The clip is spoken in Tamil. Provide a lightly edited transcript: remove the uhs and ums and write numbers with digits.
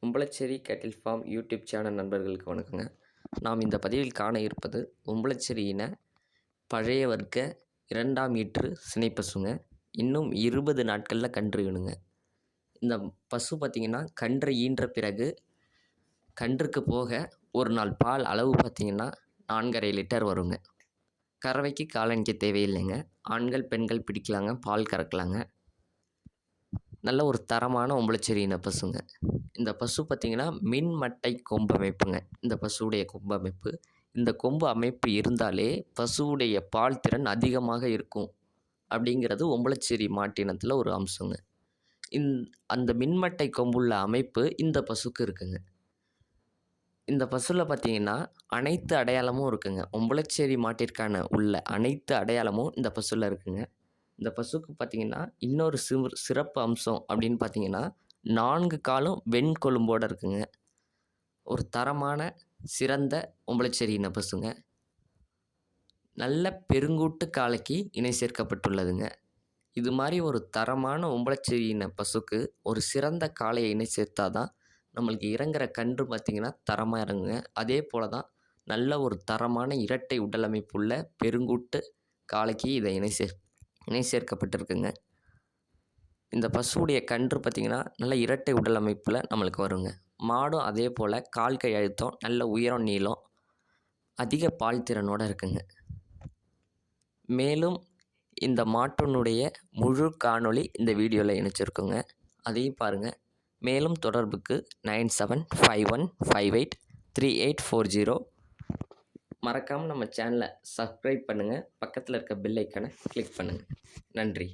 உம்பளச்சேரி கேட்டில் ஃபார்ம் யூடியூப் சேனல் நண்பர்களுக்கு வணக்கங்க. நாம் இந்த பதிவில் காண இருப்பது உம்பளச்சேரி இன பழைய வர்க்க 2ஆம் ஈற்று சினை பசுங்க. இன்னும் 20 நாட்களில் கன்று வேணுங்க. இந்த பசு பார்த்திங்கன்னா கன்றை ஈன்ற பிறகு கன்றுக்கு போக ஒரு நாள் பால் அளவு பார்த்திங்கன்னா 4.5 லிட்டர் வருங்க. கறவைக்கு காலணிக்க தேவையில்லைங்க. ஆண்கள் பெண்கள் பிடிக்கலாங்க, பால் கறக்கலாங்க. நல்ல ஒரு தரமான உம்பளச்சேரி இன பசுங்க. இந்த பசு பார்த்திங்கன்னா மின்மட்டை கொம்பு அமைப்புங்க. இந்த பசுவுடைய கொம்பு அமைப்பு, இந்த கொம்பு அமைப்பு இருந்தாலே பசுவுடைய பால் திறன் அதிகமாக இருக்கும் அப்படிங்கிறது உம்பளச்சேரி மாட்டினத்தில் ஒரு அம்சங்க. அந்த மின்மட்டை கொம்புள்ள அமைப்பு இந்த பசுக்கு இருக்குங்க. இந்த பசுவில் பார்த்திங்கன்னா அனைத்து அடையாளமும் இருக்குங்க. உம்பளச்சேரி மாட்டிற்கான உள்ள அனைத்து அடையாளமும் இந்த பசுவில் இருக்குங்க. இந்த பசுக்கு பார்த்திங்கன்னா இன்னொரு சிறப்பு அம்சம் அப்படின்னு பார்த்திங்கன்னா 4 காலும் வெண்கொழும்போடு இருக்குங்க. ஒரு தரமான சிறந்த உம்பளச்சேரி இன பசுங்க. நல்ல பெருங்கூட்டு காளைக்கு இணை சேர்க்கப்பட்டுள்ளதுங்க. இது மாதிரி ஒரு தரமான உம்பளச்சேரி இன பசுக்கு ஒரு சிறந்த காளையை இணை சேர்த்தா தான் நம்மளுக்கு இறங்குற கன்று பார்த்திங்கன்னா தரமாக இறங்குங்க. அதே போல் தான் நல்ல ஒரு தரமான இரட்டை உடலமைப்புள்ள பெருங்கூட்டு காளைக்கு இதை இணை சேர்க்கப்பட்டிருக்குங்க. இந்த பசுவுடைய கன்று பார்த்திங்கன்னா நல்ல இரட்டை உடல் அமைப்பில் நம்மளுக்கு வருங்க. மாடும் அதே போல் கால் கை அழுத்தம், நல்ல உயரம் நீளம், அதிக பால் திறனோடு இருக்குங்க. மேலும் இந்த மாட்டினுடைய முழு காணொளி இந்த வீடியோவில் இணைச்சிருக்குங்க. அதையும் பாருங்கள். மேலும் தொடர்புக்கு 9751583840. மறக்காமல் நம்ம சேனலை சப்ஸ்கிரைப் பண்ணுங்கள். பக்கத்தில் இருக்க பெல் ஐக்கானை கிளிக் பண்ணுங்கள். நன்றி.